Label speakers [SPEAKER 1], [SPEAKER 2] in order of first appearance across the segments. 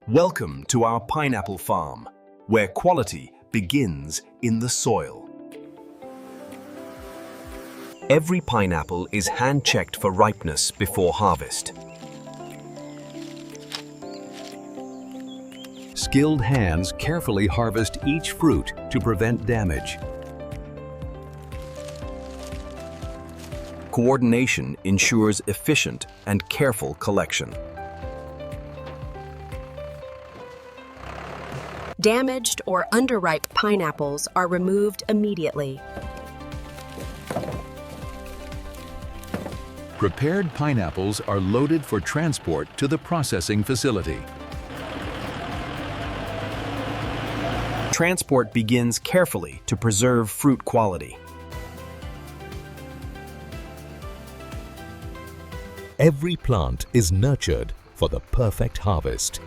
[SPEAKER 1] Welcome to our pineapple farm, where quality begins in the soil. Every pineapple is hand-checked for ripeness before harvest. Skilled hands carefully harvest each fruit to prevent damage. Coordination ensures efficient and careful collection.
[SPEAKER 2] Damaged or underripe pineapples are removed immediately.
[SPEAKER 3] Prepared pineapples are loaded for transport to the processing facility.
[SPEAKER 1] Transport begins carefully to preserve fruit quality.
[SPEAKER 4] Every plant is nurtured for the perfect harvest.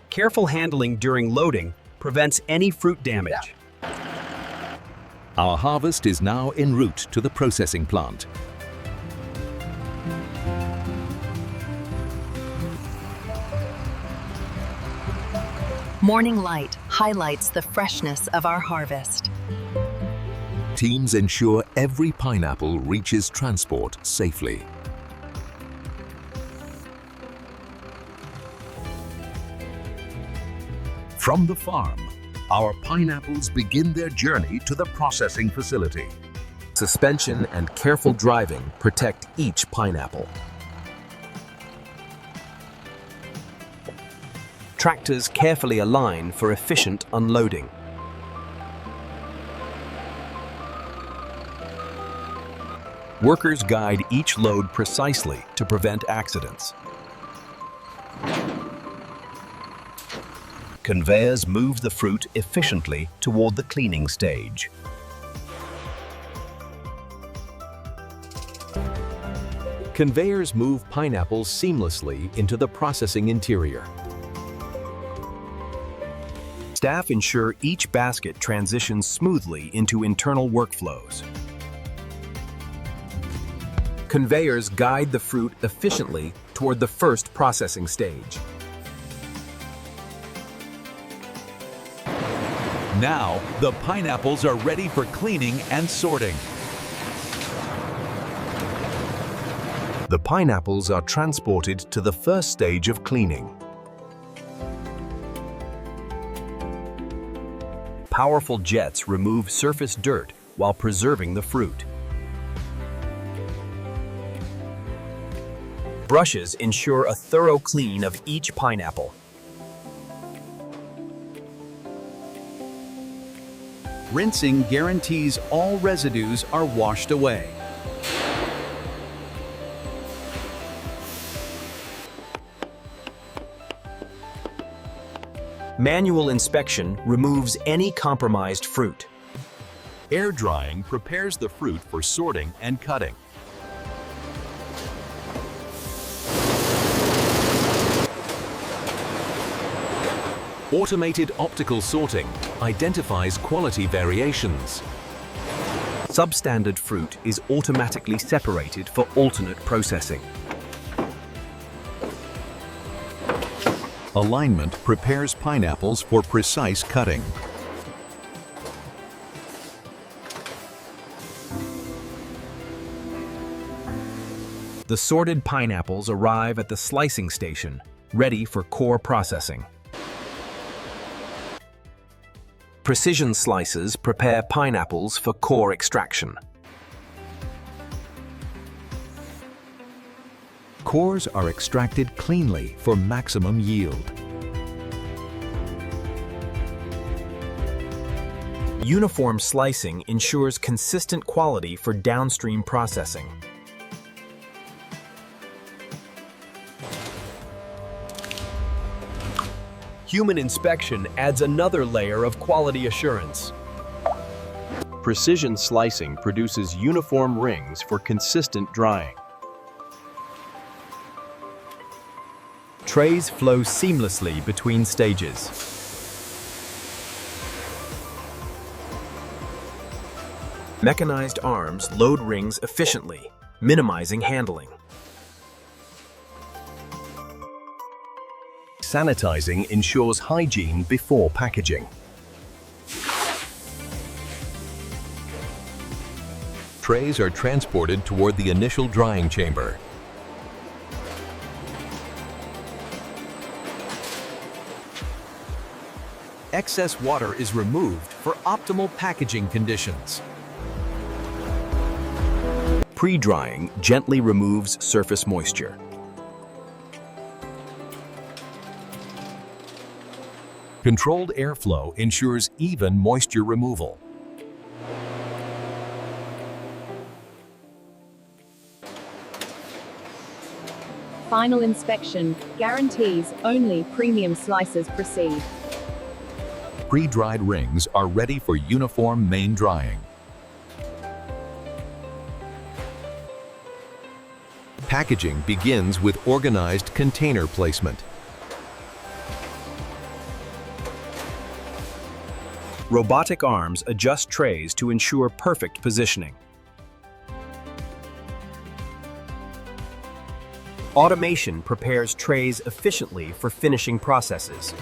[SPEAKER 1] Careful handling during loading prevents any fruit damage.
[SPEAKER 4] Our harvest is now en route to the processing plant.
[SPEAKER 2] Morning light highlights the freshness of our harvest.
[SPEAKER 4] Teams ensure every pineapple reaches transport safely. From the farm, our pineapples begin their journey to the processing facility.
[SPEAKER 1] Suspension and careful driving protect each pineapple. Tractors carefully align for efficient unloading. Workers guide each load precisely to prevent accidents. Conveyors move the fruit efficiently toward the cleaning stage. Conveyors move pineapples seamlessly into the processing interior. Staff ensure each basket transitions smoothly into internal workflows. Conveyors guide the fruit efficiently toward the first processing stage.
[SPEAKER 3] Now, the pineapples are ready for cleaning and sorting.
[SPEAKER 1] The pineapples are transported to the first stage of cleaning. Powerful jets remove surface dirt while preserving the fruit. Brushes ensure a thorough clean of each pineapple.
[SPEAKER 3] Rinsing guarantees all residues are washed away.
[SPEAKER 1] Manual inspection removes any compromised fruit.
[SPEAKER 3] Air drying prepares the fruit for sorting and cutting. Automated optical sorting identifies quality variations.
[SPEAKER 1] Substandard fruit is automatically separated for alternate processing.
[SPEAKER 3] Alignment prepares pineapples for precise cutting.
[SPEAKER 1] The sorted pineapples arrive at the slicing station, ready for core processing. Precision slices prepare pineapples for core extraction.
[SPEAKER 3] Cores are extracted cleanly for maximum yield.
[SPEAKER 1] Uniform slicing ensures consistent quality for downstream processing. Human inspection adds another layer of quality assurance. Precision slicing produces uniform rings for consistent drying. Trays flow seamlessly between stages. Mechanized arms load rings efficiently, minimizing handling.
[SPEAKER 3] Sanitizing ensures hygiene before packaging. Trays are transported toward the initial drying chamber.
[SPEAKER 1] Excess water is removed for optimal packaging conditions. Pre-drying gently removes surface moisture.
[SPEAKER 3] Controlled airflow ensures even moisture removal.
[SPEAKER 5] Final inspection guarantees only premium slices proceed.
[SPEAKER 3] Pre-dried rings are ready for uniform main drying. Packaging begins with organized container placement.
[SPEAKER 1] Robotic arms adjust trays to ensure perfect positioning. Automation prepares trays efficiently for finishing processes.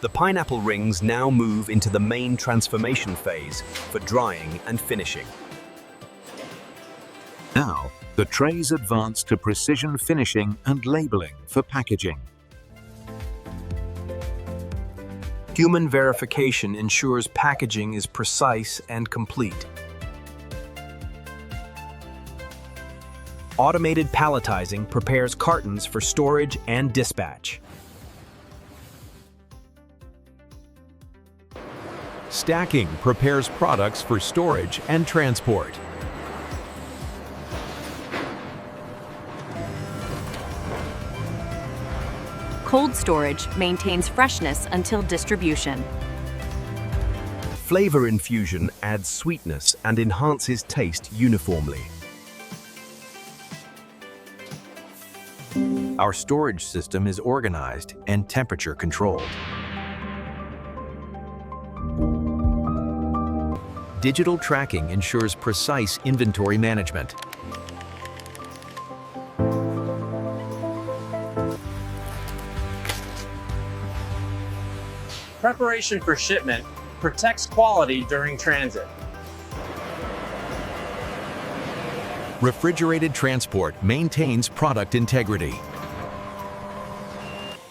[SPEAKER 1] The pineapple rings now move into the main transformation phase for drying and finishing.
[SPEAKER 3] Now, the trays advance to precision finishing and labeling for packaging.
[SPEAKER 1] Human verification ensures packaging is precise and complete. Automated palletizing prepares cartons for storage and dispatch.
[SPEAKER 3] Stacking prepares products for storage and transport.
[SPEAKER 2] Cold storage maintains freshness until distribution.
[SPEAKER 1] Flavor infusion adds sweetness and enhances taste uniformly. Our storage system is organized and temperature controlled. Digital tracking ensures precise inventory management.
[SPEAKER 6] Preparation for shipment protects quality during transit.
[SPEAKER 3] Refrigerated transport maintains product integrity.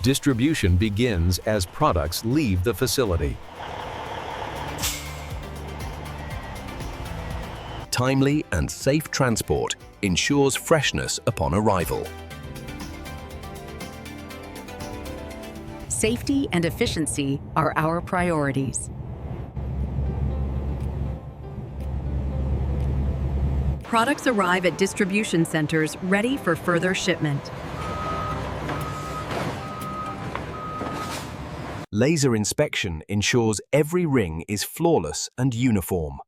[SPEAKER 3] Distribution begins as products leave the facility. Timely and safe transport ensures freshness upon arrival.
[SPEAKER 2] Safety and efficiency are our priorities. Products arrive at distribution centers ready for further shipment.
[SPEAKER 1] Laser inspection ensures every ring is flawless and uniform.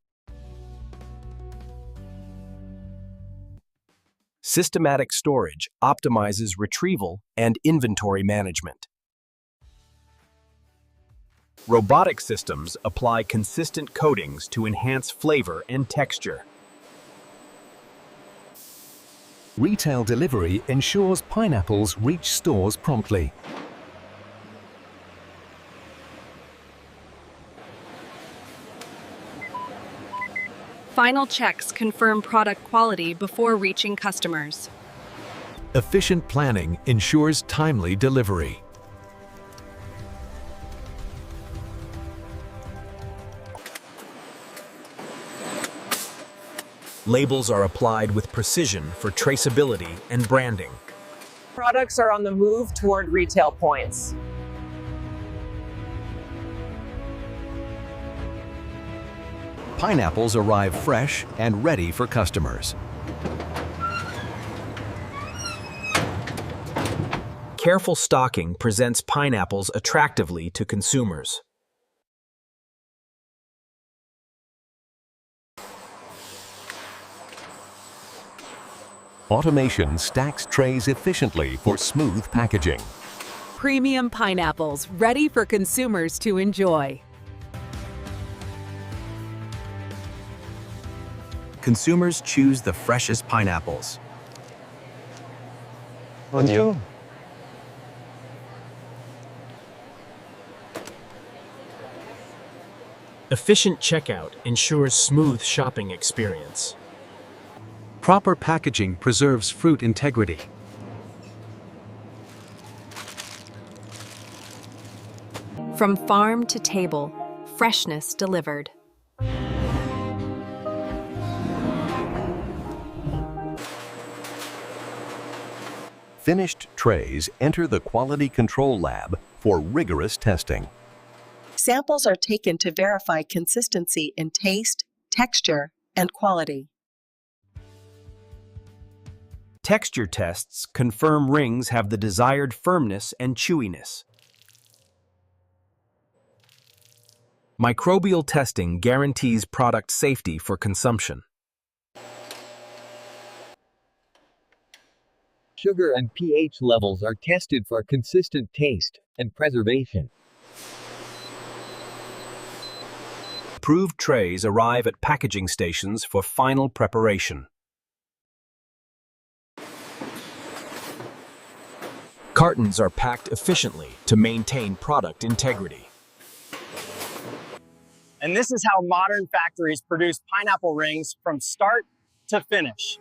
[SPEAKER 1] Systematic storage optimizes retrieval and inventory management. Robotic systems apply consistent coatings to enhance flavor and texture.
[SPEAKER 3] Retail delivery ensures pineapples reach stores promptly.
[SPEAKER 2] Final checks confirm product quality before reaching customers.
[SPEAKER 3] Efficient planning ensures timely delivery.
[SPEAKER 1] Labels are applied with precision for traceability and branding.
[SPEAKER 6] Products are on the move toward retail points.
[SPEAKER 3] Pineapples arrive fresh and ready for customers.
[SPEAKER 1] Careful stocking presents pineapples attractively to consumers.
[SPEAKER 3] Automation stacks trays efficiently for smooth packaging.
[SPEAKER 7] Premium pineapples ready for consumers to enjoy.
[SPEAKER 1] Consumers choose the freshest pineapples.
[SPEAKER 7] 어디요?
[SPEAKER 8] Efficient checkout ensures smooth shopping experience.
[SPEAKER 1] Proper packaging preserves fruit integrity.
[SPEAKER 2] From farm to table, freshness delivered.
[SPEAKER 4] Finished trays enter the quality control lab for rigorous testing.
[SPEAKER 9] Samples are taken to verify consistency in taste, texture, and quality.
[SPEAKER 1] Texture tests confirm rings have the desired firmness and chewiness. Microbial testing guarantees product safety for consumption.
[SPEAKER 7] Sugar and pH levels are tested for consistent taste and preservation.
[SPEAKER 1] Approved trays arrive at packaging stations for final preparation. Cartons are packed efficiently to maintain product integrity.
[SPEAKER 6] And this is how modern factories produce pineapple rings from start to finish.